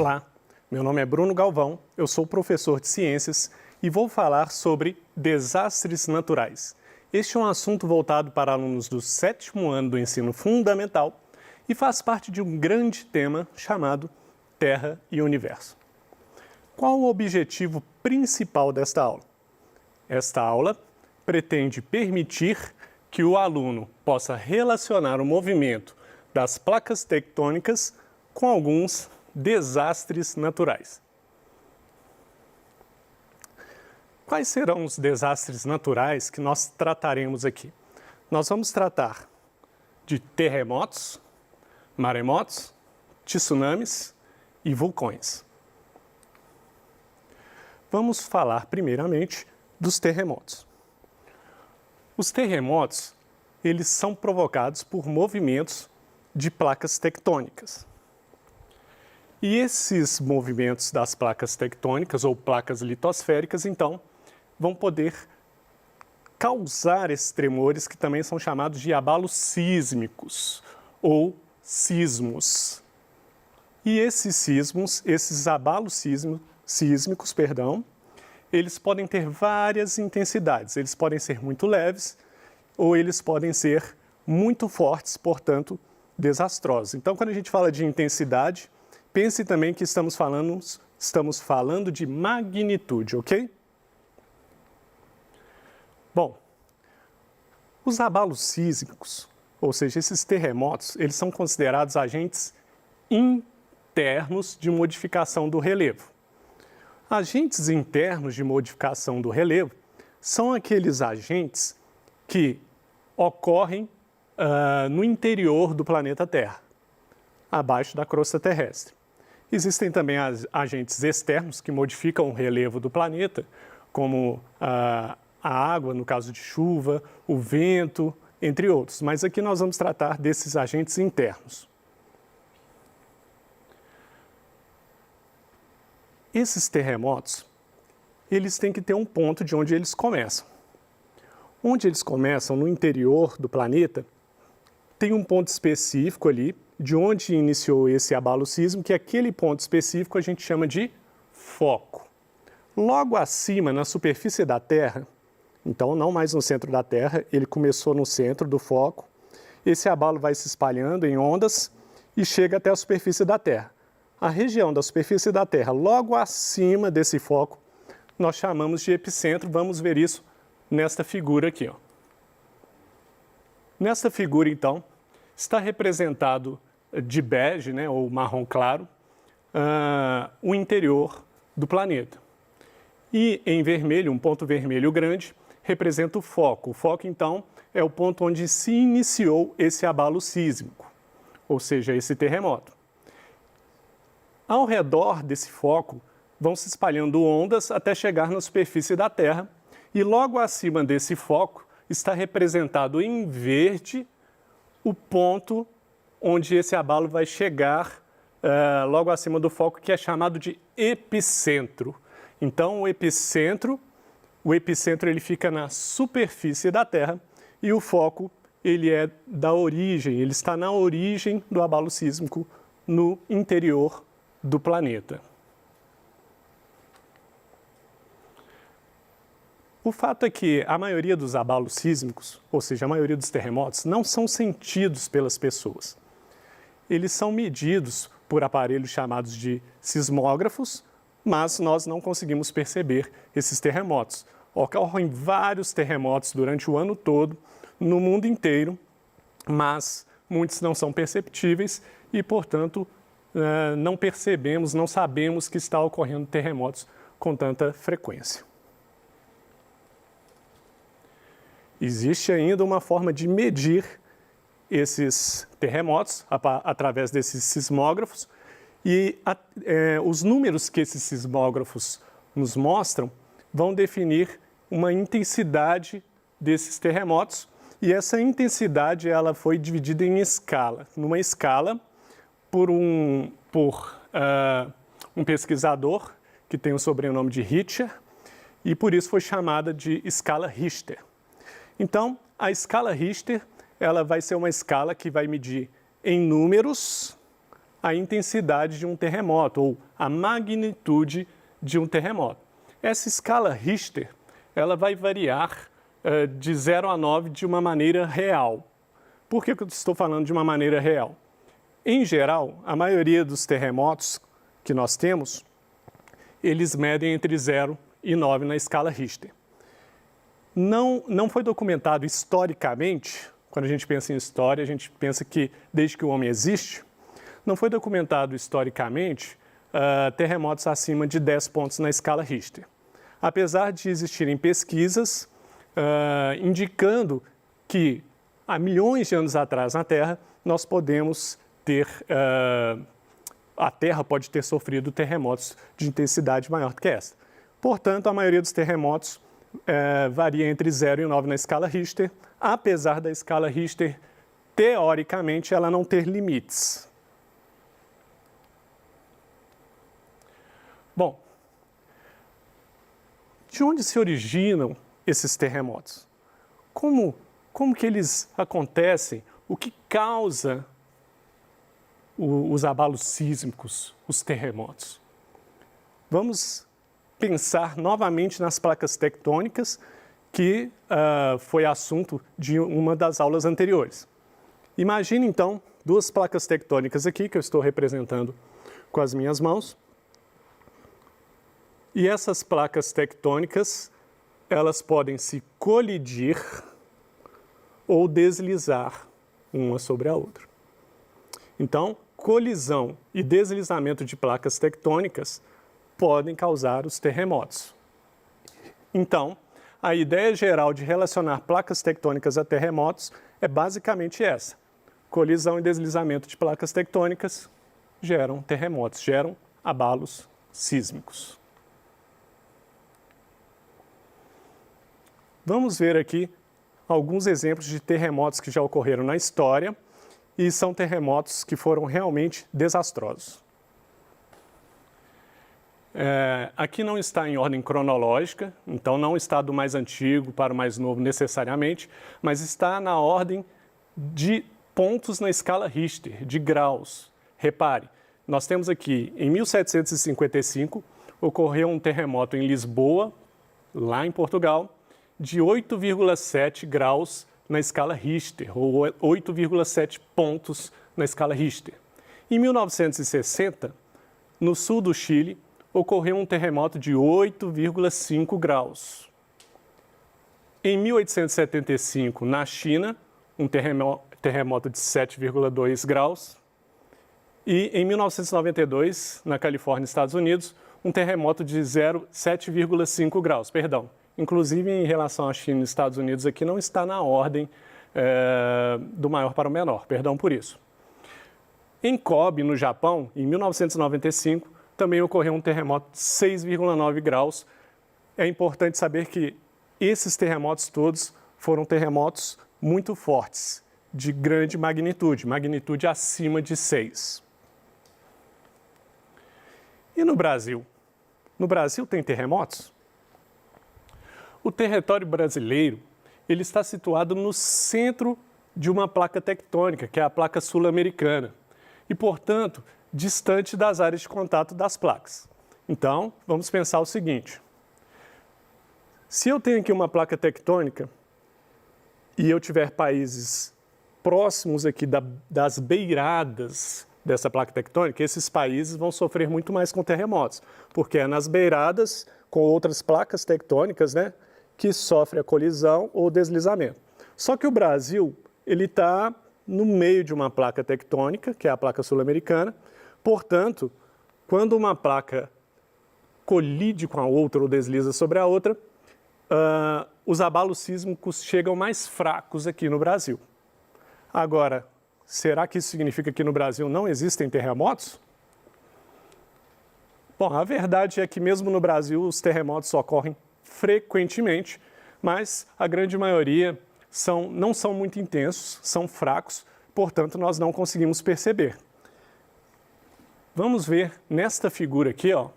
Olá, meu nome é Bruno Galvão, eu sou professor de ciências e vou falar sobre desastres naturais. Este é um assunto voltado para alunos do 7º ano do ensino fundamental e faz parte de um grande tema chamado Terra e Universo. Qual o objetivo principal desta aula? Esta aula pretende permitir que o aluno possa relacionar o movimento das placas tectônicas com alguns desastres naturais. Quais serão os desastres naturais que nós trataremos aqui? Nós vamos tratar de terremotos, maremotos, tsunamis e vulcões. Vamos falar primeiramente dos terremotos. Os terremotos, eles são provocados por movimentos de placas tectônicas. E esses movimentos das placas tectônicas ou placas litosféricas, então, vão poder causar esses tremores que também são chamados de abalos sísmicos ou sismos. E esses abalos sísmicos, eles podem ter várias intensidades. Eles podem ser muito leves ou eles podem ser muito fortes, portanto, desastrosos. Então, quando a gente fala de intensidade, pense também que estamos falando de magnitude, ok? Bom, os abalos sísmicos, ou seja, esses terremotos, eles são considerados agentes internos de modificação do relevo. Agentes internos de modificação do relevo são aqueles agentes que ocorrem no interior do planeta Terra, abaixo da crosta terrestre. Existem também agentes externos que modificam o relevo do planeta, como a água, no caso de chuva, o vento, entre outros. Mas aqui nós vamos tratar desses agentes internos. Esses terremotos, eles têm que ter um ponto de onde eles começam. Onde eles começam, no interior do planeta, tem um ponto específico ali, de onde iniciou esse abalo sísmico, que aquele ponto específico a gente chama de foco. Logo acima, na superfície da Terra, então não mais no centro da Terra, ele começou no centro do foco, esse abalo vai se espalhando em ondas e chega até a superfície da Terra. A região da superfície da Terra, logo acima desse foco, nós chamamos de epicentro. Vamos ver isso nesta figura aqui, ó. Nesta figura, então, está representado de bege, né, ou marrom claro, o interior do planeta. E em vermelho, um ponto vermelho grande, representa o foco. O foco, então, é o ponto onde se iniciou esse abalo sísmico, ou seja, esse terremoto. Ao redor desse foco, vão se espalhando ondas até chegar na superfície da Terra, e logo acima desse foco está representado em verde o ponto onde esse abalo vai chegar logo acima do foco, que é chamado de epicentro. Então, o epicentro ele fica na superfície da Terra e o foco ele é da origem, ele está na origem do abalo sísmico no interior do planeta. O fato é que a maioria dos abalos sísmicos, ou seja, a maioria dos terremotos, não são sentidos pelas pessoas. Eles são medidos por aparelhos chamados de sismógrafos, mas nós não conseguimos perceber esses terremotos. Ocorrem vários terremotos durante o ano todo, no mundo inteiro, mas muitos não são perceptíveis e, portanto, não percebemos, não sabemos que está ocorrendo terremotos com tanta frequência. Existe ainda uma forma de medir esses terremotos através desses sismógrafos e os números que esses sismógrafos nos mostram vão definir uma intensidade desses terremotos e essa intensidade ela foi dividida em escala, numa escala por um pesquisador que tem o sobrenome de Richter e por isso foi chamada de escala Richter. Então, a escala Richter ela vai ser uma escala que vai medir em números a intensidade de um terremoto ou a magnitude de um terremoto. Essa escala Richter, ela vai variar de 0 a 9 de uma maneira real. Por que eu estou falando de uma maneira real? Em geral, a maioria dos terremotos que nós temos, eles medem entre 0 e 9 na escala Richter. Não foi documentado historicamente, quando a gente pensa em história, a gente pensa que desde que o homem existe, não foi documentado historicamente terremotos acima de 10 pontos na escala Richter. Apesar de existirem pesquisas indicando que há milhões de anos atrás na Terra, nós podemos ter, a Terra pode ter sofrido terremotos de intensidade maior do que essa. Portanto, a maioria dos terremotos varia entre 0 e 9 na escala Richter, apesar da escala Richter, teoricamente, ela não ter limites. Bom, de onde se originam esses terremotos? Como que eles acontecem? O que causa os abalos sísmicos, os terremotos? Vamos pensar novamente nas placas tectônicas, que foi assunto de uma das aulas anteriores. Imagine, então, duas placas tectônicas aqui, que eu estou representando com as minhas mãos. E essas placas tectônicas, elas podem se colidir ou deslizar uma sobre a outra. Então, colisão e deslizamento de placas tectônicas podem causar os terremotos. Então, a ideia geral de relacionar placas tectônicas a terremotos é basicamente essa. Colisão e deslizamento de placas tectônicas geram terremotos, geram abalos sísmicos. Vamos ver aqui alguns exemplos de terremotos que já ocorreram na história e são terremotos que foram realmente desastrosos. Aqui não está em ordem cronológica, então não está do mais antigo para o mais novo necessariamente, mas está na ordem de pontos na escala Richter, de graus. Repare, nós temos aqui, em 1755, ocorreu um terremoto em Lisboa, lá em Portugal, de 8,7 graus na escala Richter, ou 8,7 pontos na escala Richter. Em 1960, no sul do Chile, ocorreu um terremoto de 8,5 graus. Em 1875, na China, um terremoto de 7,2 graus. E em 1992, na Califórnia, Estados Unidos, um terremoto de 7,5 graus, perdão. Inclusive, em relação à China e Estados Unidos, aqui não está na ordem do maior para o menor, perdão por isso. Em Kobe, no Japão, em 1995, também ocorreu um terremoto de 6,9 graus. É importante saber que esses terremotos todos foram terremotos muito fortes, de grande magnitude, magnitude acima de 6. E no Brasil? No Brasil tem terremotos? O território brasileiro, ele está situado no centro de uma placa tectônica, que é a placa sul-americana, e, portanto, distante das áreas de contato das placas. Então, vamos pensar o seguinte. Se eu tenho aqui uma placa tectônica e eu tiver países próximos aqui das beiradas dessa placa tectônica, esses países vão sofrer muito mais com terremotos, porque é nas beiradas, com outras placas tectônicas, né, que sofre a colisão ou deslizamento. Só que o Brasil, ele está no meio de uma placa tectônica, que é a placa sul-americana. Portanto, quando uma placa colide com a outra ou desliza sobre a outra, os abalos sísmicos chegam mais fracos aqui no Brasil. Agora, será que isso significa que no Brasil não existem terremotos? Bom, a verdade é que mesmo no Brasil os terremotos ocorrem frequentemente, mas a grande maioria não são muito intensos, são fracos, portanto nós não conseguimos perceber. Vamos ver nesta figura aqui, ó,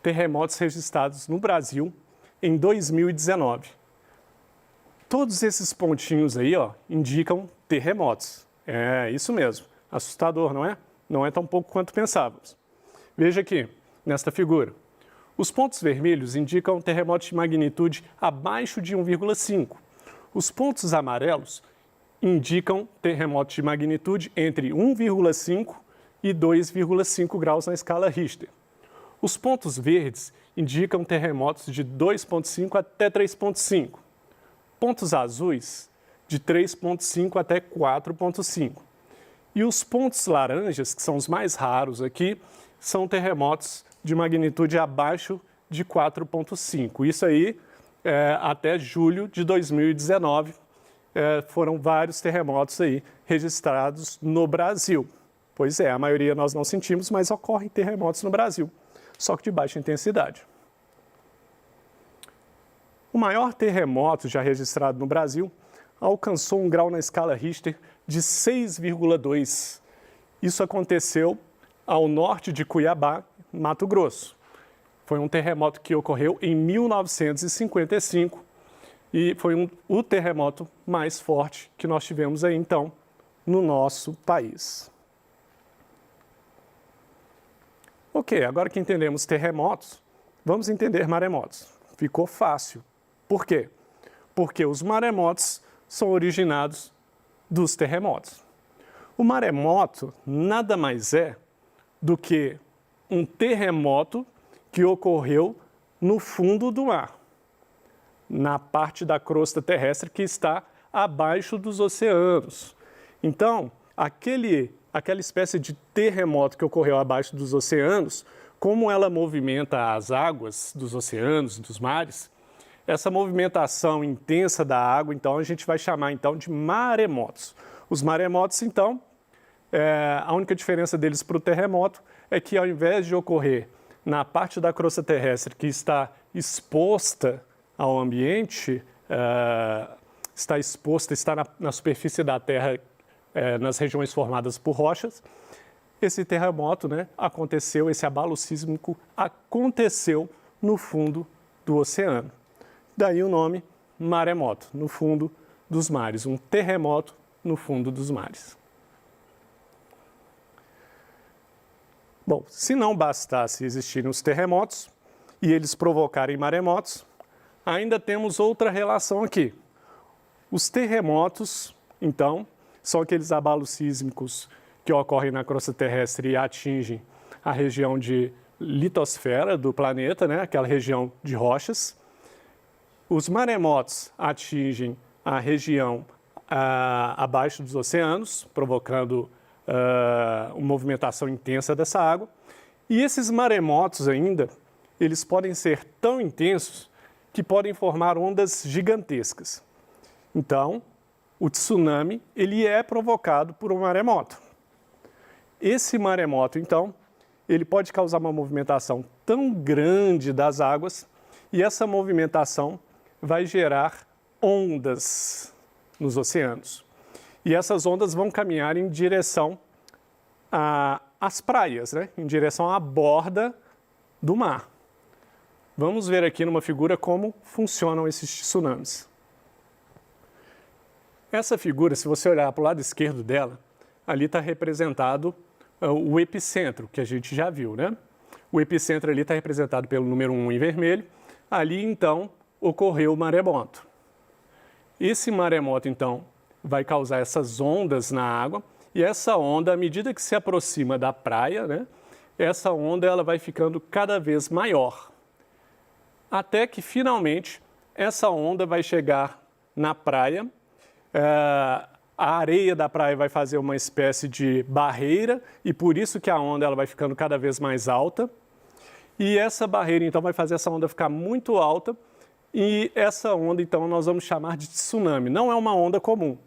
terremotos registrados no Brasil em 2019. Todos esses pontinhos aí, ó, indicam terremotos. É isso mesmo, assustador, não é? não é tão pouco quanto pensávamos. Veja aqui, nesta figura. Os pontos vermelhos indicam terremotos de magnitude abaixo de 1,5. Os pontos amarelos indicam terremotos de magnitude entre 1,5 e 2,5 graus na escala Richter. Os pontos verdes indicam terremotos de 2,5 até 3,5. Pontos azuis de 3,5 até 4,5. E os pontos laranjas, que são os mais raros aqui, são terremotos de magnitude abaixo de 4,5. Isso aí, até julho de 2019, foram vários terremotos aí registrados no Brasil. Pois é, a maioria nós não sentimos, mas ocorrem terremotos no Brasil, só que de baixa intensidade. O maior terremoto já registrado no Brasil alcançou um grau na escala Richter de 6,2. Isso aconteceu ao norte de Cuiabá, Mato Grosso. Foi um terremoto que ocorreu em 1955 e foi o terremoto mais forte que nós tivemos aí, então, no nosso país. Ok, agora que entendemos terremotos, vamos entender maremotos. Ficou fácil. Por quê? Porque os maremotos são originados dos terremotos. O maremoto nada mais é do que um terremoto que ocorreu no fundo do mar, na parte da crosta terrestre que está abaixo dos oceanos. Então, aquela espécie de terremoto que ocorreu abaixo dos oceanos, como ela movimenta as águas dos oceanos, dos mares, essa movimentação intensa da água, então, a gente vai chamar então de maremotos. Os maremotos, então, a única diferença deles para o terremoto é que, ao invés de ocorrer na parte da crosta terrestre que está exposta ao ambiente, está na superfície da Terra, nas regiões formadas por rochas, esse terremoto, aconteceu, esse abalo sísmico aconteceu no fundo do oceano. Daí o nome maremoto, no fundo dos mares, um terremoto no fundo dos mares. Bom, se não bastasse existirem os terremotos e eles provocarem maremotos, ainda temos outra relação aqui. Os terremotos, então, são aqueles abalos sísmicos que ocorrem na crosta terrestre e atingem a região de litosfera do planeta, aquela região de rochas. Os maremotos atingem a região abaixo dos oceanos, provocando uma movimentação intensa dessa água. E esses maremotos ainda, eles podem ser tão intensos que podem formar ondas gigantescas. Então, o tsunami, ele é provocado por um maremoto. Esse maremoto, então, ele pode causar uma movimentação tão grande das águas e essa movimentação vai gerar ondas nos oceanos. E essas ondas vão caminhar em direção às praias, em direção à borda do mar. Vamos ver aqui numa figura como funcionam esses tsunamis. Essa figura, se você olhar para o lado esquerdo dela, ali está representado o epicentro, que a gente já viu, O epicentro ali está representado pelo número 1 em vermelho. Ali, então, ocorreu o maremoto. Esse maremoto, então, vai causar essas ondas na água, e essa onda, à medida que se aproxima da praia, essa onda ela vai ficando cada vez maior. Até que, finalmente, essa onda vai chegar na praia, a areia da praia vai fazer uma espécie de barreira, e por isso que a onda ela vai ficando cada vez mais alta. E essa barreira, então, vai fazer essa onda ficar muito alta, e essa onda, então, nós vamos chamar de tsunami. Não é uma onda comum.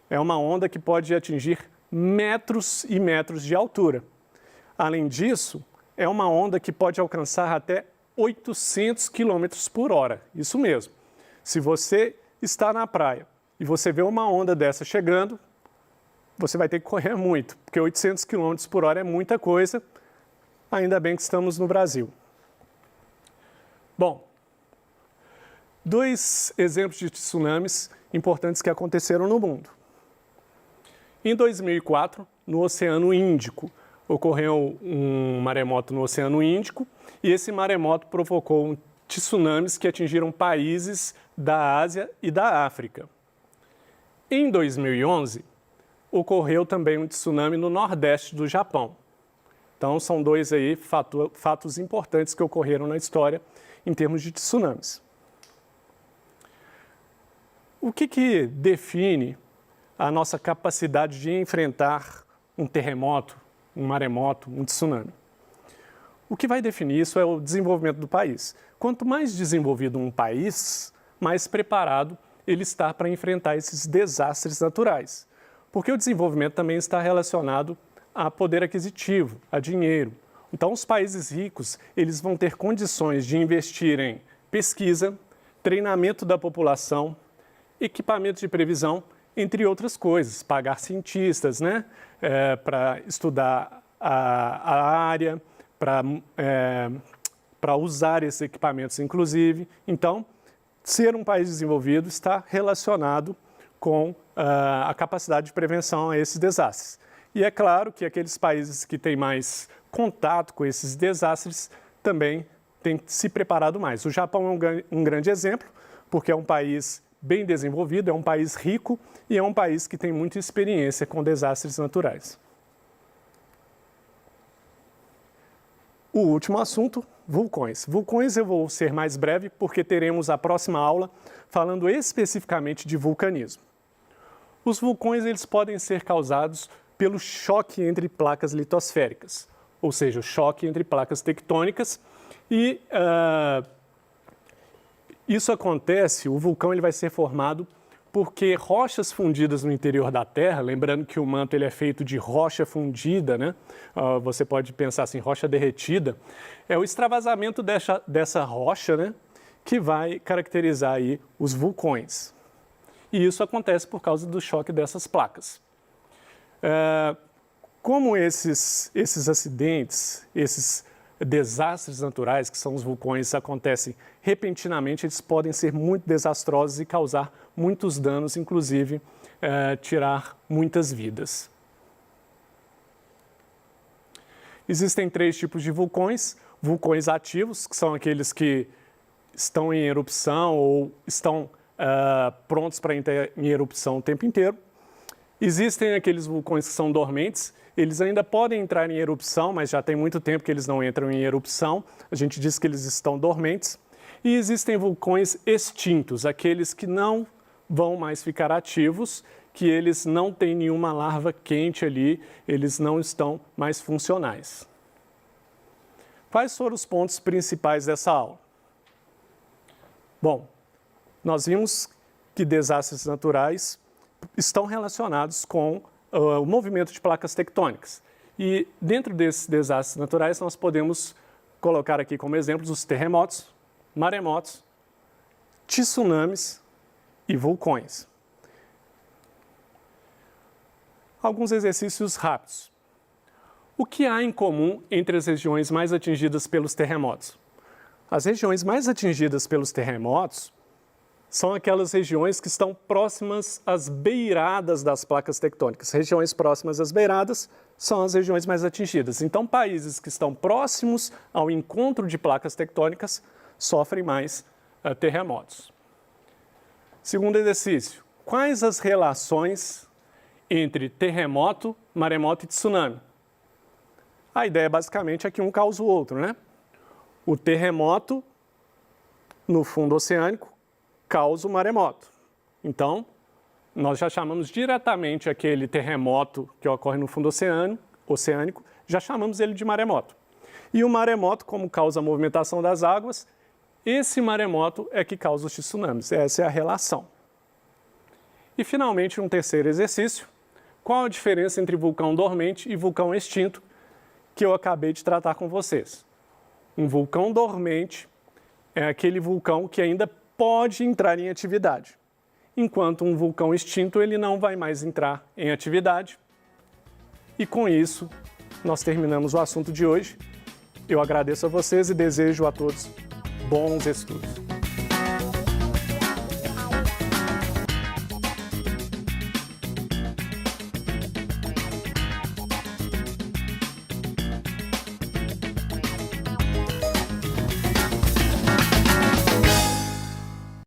É uma onda que pode atingir metros e metros de altura. Além disso, é uma onda que pode alcançar até 800 km por hora. Isso mesmo. Se você está na praia e você vê uma onda dessa chegando, você vai ter que correr muito, porque 800 km por hora é muita coisa. Ainda bem que estamos no Brasil. Bom, 2 exemplos de tsunamis importantes que aconteceram no mundo. Em 2004, no Oceano Índico, ocorreu um maremoto no Oceano Índico e esse maremoto provocou tsunamis que atingiram países da Ásia e da África. Em 2011, ocorreu também um tsunami no nordeste do Japão. Então, são dois aí fatos importantes que ocorreram na história em termos de tsunamis. O que define a nossa capacidade de enfrentar um terremoto, um maremoto, um tsunami? O que vai definir isso é o desenvolvimento do país. Quanto mais desenvolvido um país, mais preparado ele está para enfrentar esses desastres naturais. Porque o desenvolvimento também está relacionado a poder aquisitivo, a dinheiro. Então, os países ricos, eles vão ter condições de investir em pesquisa, treinamento da população, equipamento de previsão, entre outras coisas, pagar cientistas, né, para estudar a área, para usar esses equipamentos, inclusive. Então, ser um país desenvolvido está relacionado com a capacidade de prevenção a esses desastres. E é claro que aqueles países que têm mais contato com esses desastres também têm se preparado mais. O Japão é um grande exemplo, porque é um país bem desenvolvido, é um país rico e é um país que tem muita experiência com desastres naturais. O último assunto, vulcões. Vulcões eu vou ser mais breve porque teremos a próxima aula falando especificamente de vulcanismo. Os vulcões eles podem ser causados pelo choque entre placas litosféricas, ou seja, o choque entre placas tectônicas e isso acontece, o vulcão ele vai ser formado porque rochas fundidas no interior da Terra, lembrando que o manto ele é feito de rocha fundida, né? Você pode pensar assim, rocha derretida, é o extravasamento dessa rocha, né, que vai caracterizar aí os vulcões. E isso acontece por causa do choque dessas placas. Como esses acidentes, esses desastres naturais, que são os vulcões, acontecem repentinamente, eles podem ser muito desastrosos e causar muitos danos, inclusive tirar muitas vidas. Existem 3 tipos de vulcões. Vulcões ativos, que são aqueles que estão em erupção ou estão prontos para entrar em erupção o tempo inteiro. Existem aqueles vulcões que são dormentes, eles ainda podem entrar em erupção, mas já tem muito tempo que eles não entram em erupção. A gente diz que eles estão dormentes. E existem vulcões extintos, aqueles que não vão mais ficar ativos, que eles não têm nenhuma larva quente ali, eles não estão mais funcionais. Quais foram os pontos principais dessa aula? Bom, nós vimos que desastres naturais estão relacionados com o movimento de placas tectônicas. E dentro desses desastres naturais, nós podemos colocar aqui como exemplos os terremotos, maremotos, tsunamis e vulcões. Alguns exercícios rápidos. O que há em comum entre as regiões mais atingidas pelos terremotos? As regiões mais atingidas pelos terremotos são aquelas regiões que estão próximas às beiradas das placas tectônicas. Regiões próximas às beiradas são as regiões mais atingidas. Então, países que estão próximos ao encontro de placas tectônicas sofrem mais terremotos. Segundo exercício, quais as relações entre terremoto, maremoto e tsunami? A ideia basicamente é que um causa o outro, né? O terremoto no fundo oceânico causa o maremoto. Então, nós já chamamos diretamente aquele terremoto que ocorre no fundo oceânico, já chamamos ele de maremoto. E o maremoto, como causa a movimentação das águas, esse maremoto é que causa os tsunamis. Essa é a relação. E, finalmente, um terceiro exercício. Qual a diferença entre vulcão dormente e vulcão extinto que eu acabei de tratar com vocês? Um vulcão dormente é aquele vulcão que ainda pode entrar em atividade, enquanto um vulcão extinto ele não vai mais entrar em atividade. E com isso, nós terminamos o assunto de hoje. Eu agradeço a vocês e desejo a todos bons estudos.